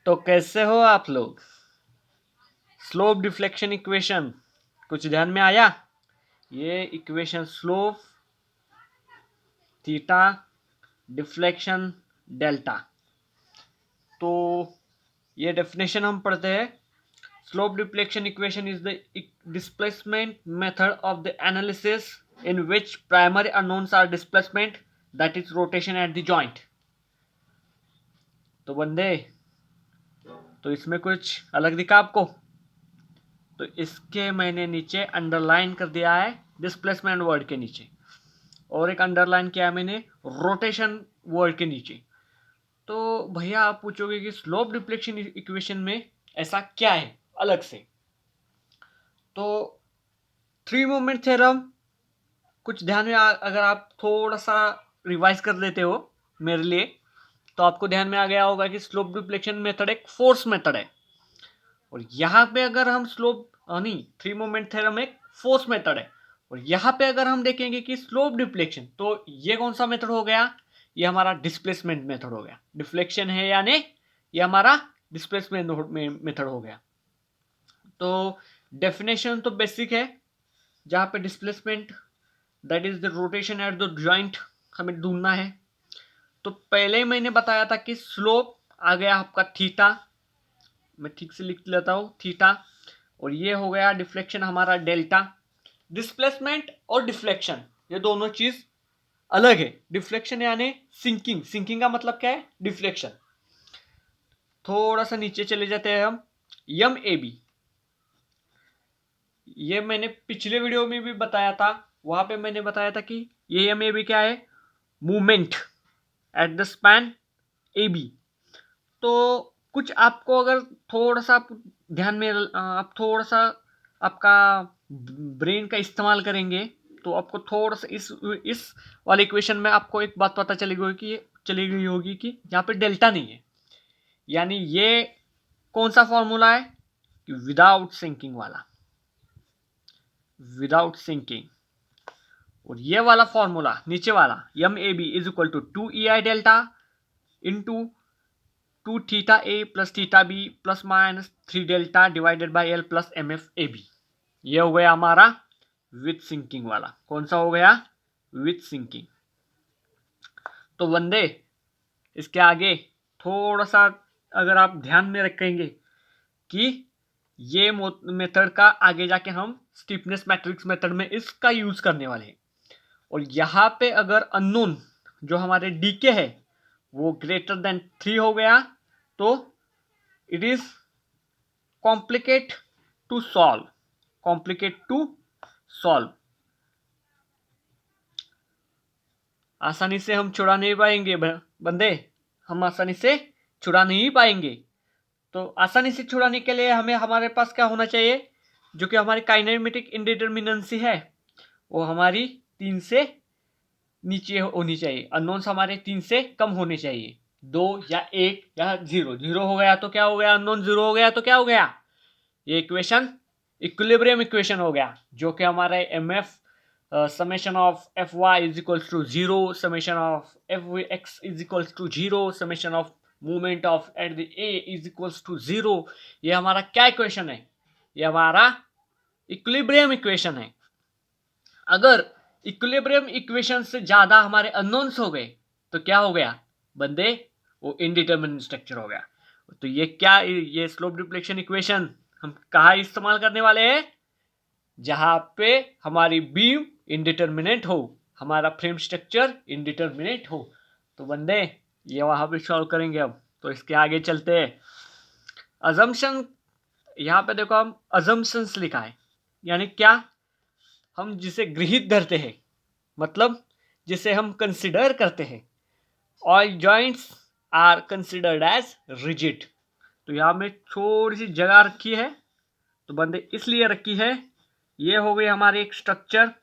तो कैसे हो आप लोग। स्लोप डिफ्लेक्शन इक्वेशन कुछ ध्यान में आया। ये equation slope theta deflection delta. तो ये डेफिनेशन हम पढ़ते हैं। Slope deflection equation is the displacement method of the analysis in which primary unknowns are displacement that is rotation at the joint. तो बंदे, तो इसमें कुछ अलग दिखा आपको, तो इसके मैंने नीचे अंडरलाइन कर दिया है डिस्प्लेसमेंट वर्ड के नीचे, और एक अंडरलाइन किया है मैंने रोटेशन वर्ड के नीचे। तो भैया आप पूछोगे कि स्लोप डिफ्लेक्शन इक्वेशन में ऐसा क्या है अलग से। तो थ्री मोमेंट थ्योरम कुछ ध्यान में अगर आप थोड़ा सा रिवाइज कर लेते हो मेरे लिए, तो आपको ध्यान में आ गया होगा कि स्लोप डिफ्लेक्शन मेथड एक फोर्स मेथड है, और यहाँ पे अगर हम स्लोप नहीं, थ्री मोमेंट थ्योरम एक फोर्स मेथड है, और यहाँ पे अगर हम देखेंगे कि स्लोप डिफ्लेक्शन, तो ये कौन सा मेथड हो गया, ये हमारा डिस्प्लेसमेंट मेथड हो गया। डिफ्लेक्शन है यानी ये हमारा डिस्प्लेसमेंट मेथड हो गया। तो डेफिनेशन तो बेसिक है, जहाँ पे displacement that is the rotation at the joint हमें ढूंढना है। तो पहले ही मैंने बताया था कि स्लोप आ गया आपका थीटा, मैं ठीक से लिख लेता हूँ थीटा, और ये हो गया डिफ्लेक्शन हमारा डेल्टा। डिस्प्लेसमेंट और डिफ्लेक्शन ये दोनों चीज अलग है। डिफ्लेक्शन यानी सिंकिंग, सिंकिंग का मतलब क्या है, डिफ्लेक्शन। थोड़ा सा नीचे चले जाते हैं हम। यम ए बी, ये मैंने पिछले वीडियो में भी बताया था, वहां पे मैंने बताया था कि ये यम ए बी क्या है, movement at the span A B. तो कुछ आपको अगर थोड़ा सा ध्यान में आप थोड़ा सा आपका ब्रेन का इस्तेमाल करेंगे, तो आपको थोड़ा सा इस वाले इक्वेशन में आपको एक बात पता चली गई होगी कि यहाँ पे डेल्टा नहीं है। यानी ये कौन सा फॉर्मूला है कि विदाउट सिंकिंग वाला, विदाउट सिंकिंग। और ये वाला फॉर्मूला नीचे वाला M A B is equal to 2 EI delta into 2 θ A plus θ B plus minus 3 delta divided by L plus MF AB। ये हो गया हमारा विथ सिंकिंग वाला। कौन सा हो गया, विथ सिंकिंग। तो बंदे इसके आगे थोड़ा सा अगर आप ध्यान में रखेंगे कि ये मेथड का आगे जाके हम स्टीफनेस मैट्रिक्स मेथड में इसका यूज करने वाले हैं। और यहाँ पे अगर अननोन जो हमारे डीके है वो ग्रेटर देन 3 हो गया, तो it is complicate to solve, complicate to solve. आसानी से हम छुड़ा नहीं पाएंगे बंदे, हम आसानी से छुड़ा नहीं पाएंगे। तो आसानी से छुड़ाने के लिए हमें हमारे पास क्या होना चाहिए, जो कि हमारी काइनेमेटिक इंडिटरमिनेंसी है वो हमारी 3 से नीचे होनी चाहिए। अननोन्स हमारे 3 से कम होने चाहिए, 2 या 1 या 0। 0 हो गया तो क्या हो गया, अननोन 0 हो गया तो क्या हो गया, ये इक्वेशन इक्विलिब्रियम इक्वेशन हो गया, जो कि हमारे M F summation of F Y is equals to 0, summation of F X is equals to 0, summation of movement of at the A is equals to 0। ये हमारा क्या इक्वेशन है, ये हमारा इक्विलिब्रियम इक्वेशन है। अगर इक्विलिब्रियम इक्वेशन से ज्यादा हमारे अननोन्स हो गए तो क्या हो गया बंदे, वो इनडिटरमिनेट स्ट्रक्चर हो गया। तो ये क्या, ये स्लोप डिफ्लेक्शन इक्वेशन हम कहाँ इस्तेमाल करने वाले हैं, जहां पे हमारी बीम इनडिटरमिनेट हो, हमारा फ्रेम स्ट्रक्चर इनडिटरमिनेट हो। तो बंदे ये वहां पे सॉल्व करेंगे। अब तो इसके आगे चलते हैं। अजम्पशन, यहाँ पे देखो हम अजम्पशंस लिखा है, यानी क्या, हम जिसे गृहित धरते हैं, मतलब जिसे हम कंसिडर करते हैं। All joints are considered as rigid. तो यहाँ में थोड़ी सी जगह रखी है, तो बंदे इसलिए रखी है, ये हो गई हमारी एक स्ट्रक्चर।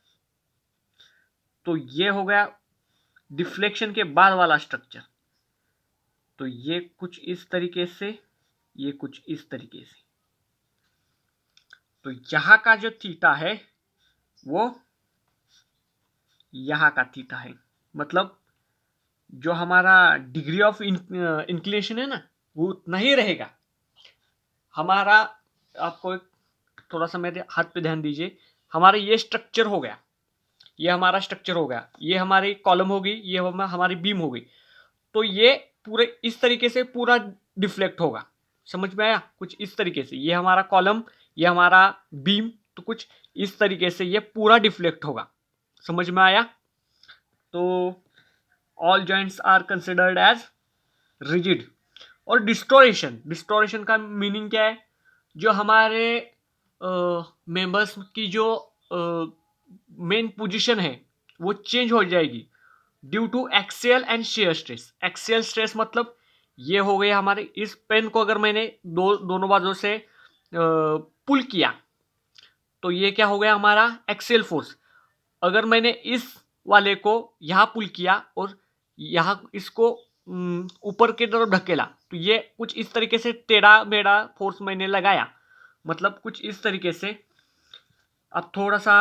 तो ये हो गया डिफ्लेक्शन के बाद वाला स्ट्रक्चर। तो ये कुछ इस तरीके से, ये कुछ इस तरीके से। तो यहाँ का जो थीटा है वो यहाँ का थीटा है, मतलब जो हमारा डिग्री ऑफ इंक्लिनेशन है ना, वो उतना ही रहेगा। हमारा, आपको एक थोड़ा सा मेरे हाथ पे ध्यान दीजिए, हमारा ये स्ट्रक्चर हो गया, ये हमारा स्ट्रक्चर हो गया, ये हमारी कॉलम होगी, ये हमारी बीम होगी। तो ये पूरे इस तरीके से पूरा डिफ्लेक्ट होगा। समझ में आया? कुछ इस तरीके से ये हमारा कॉलम, ये हमारा बीम, तो कुछ इस तरीके से ये पूरा डिफ्लेक्ट होगा। समझ में आया? तो all joints are considered as rigid. और डिस्टोरेशन का मीनिंग क्या है? जो हमारे मेंबर्स की जो मेन पोजीशन है वो चेंज हो जाएगी due to axial and shear stress. Axial stress मतलब ये हो गए हमारे, इस पेन को अगर मैंने दोनों बाजू से पुल किया तो ये क्या हो गया हमारा एक्सियल फोर्स। अगर मैंने इस वाले को यहाँ पुल किया और यहाँ इसको ऊपर की तरफ ढकेला तो ये कुछ इस तरीके से टेढ़ा मेढ़ा फोर्स मैंने लगाया, मतलब कुछ इस तरीके से। अब थोड़ा सा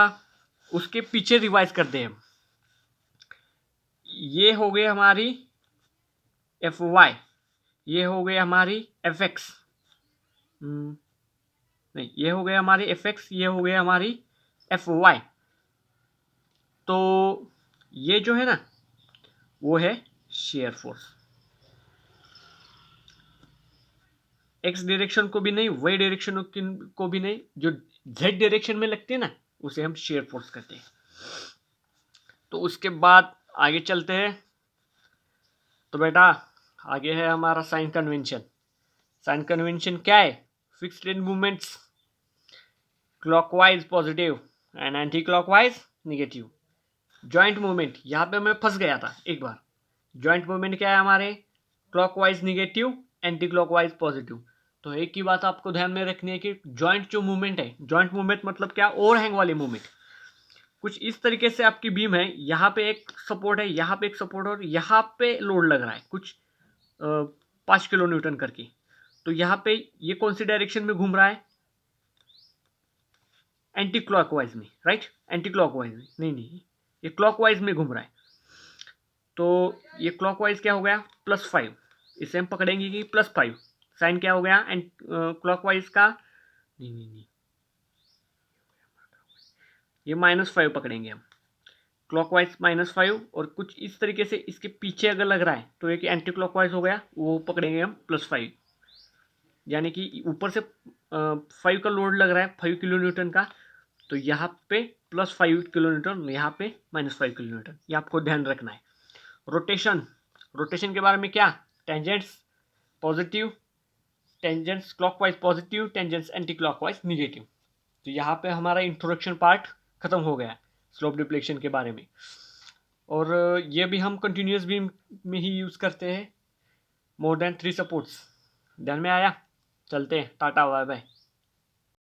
उसके पीछे रिवाइज करते हैं हम। ये हो गई हमारी एफ वाई, ये हो गई हमारी एफ एक्स, नहीं ये हो गया हमारी एफ एक्स, ये हो गया हमारी एफ वाई। तो ये जो है ना वो है शेयर फोर्स। एक्स डायरेक्शन को भी नहीं, वाई डायरेक्शन को भी नहीं, जो जेड डायरेक्शन में लगती है ना उसे हम शेयर फोर्स कहते हैं। तो उसके बाद आगे चलते हैं। तो बेटा आगे है हमारा साइन कन्वेंशन। साइन कन्वेंशन क्या है? Fixed in movements clockwise positive and anti clockwise negative. Joint movement, यहाँ पे मैं फंस गया था एक बार। जॉइंट मूवमेंट क्या है हमारे? Clockwise negative, anti clockwise positive. तो एक ही बात आपको ध्यान में रखनी है कि जॉइंट जो मूवमेंट है, जॉइंट मूवमेंट मतलब क्या? ओवरहैंग वाली मूवमेंट। कुछ इस तरीके से आपकी बीम है, यहाँ पे एक सपोर्ट है, यहाँ पे एक सपोर्ट और यहाँ पे लोड लग रहा है कुछ 5 किलो न्यूटन करके। तो यहाँ पे ये कौन सी डायरेक्शन में घूम रहा है? एंटी क्लॉकवाइज में, राइट? एंटी क्लॉकवाइज में नहीं, ये क्लॉकवाइज में घूम रहा है। तो ये क्लॉकवाइज क्या हो गया? +5। इसे हम पकड़ेंगे कि +5। साइन क्या हो गया? एंड क्लॉकवाइज का नहीं, ये -5 पकड़ेंगे हम। क्लॉकवाइज -5 और कुछ इस तरीके से इसके पीछे अगर लग रहा है तो ये कि एंटी क्लॉकवाइज हो गया, वो पकड़ेंगे हम +5। यानी कि ऊपर से 5 का लोड लग रहा है, 5 किलो न्यूटन का। तो यहाँ पे +5 किलो न्यूटन, यहाँ पे -5 किलो न्यूटन, ये आपको ध्यान रखना है। रोटेशन के बारे में क्या? Tangents positive, tangents clockwise positive, tangents anti clockwise negative. तो यहाँ पे हमारा इंट्रोडक्शन पार्ट खत्म हो गया स्लोप डिप्लेक्शन के बारे में। और ये भी हम कंटिन्यूस बीम में ही यूज़ करते हैं, मोर देन 3 सपोर्ट्स। ध्यान में आया? चलते हैं, टाटा बाय बाय।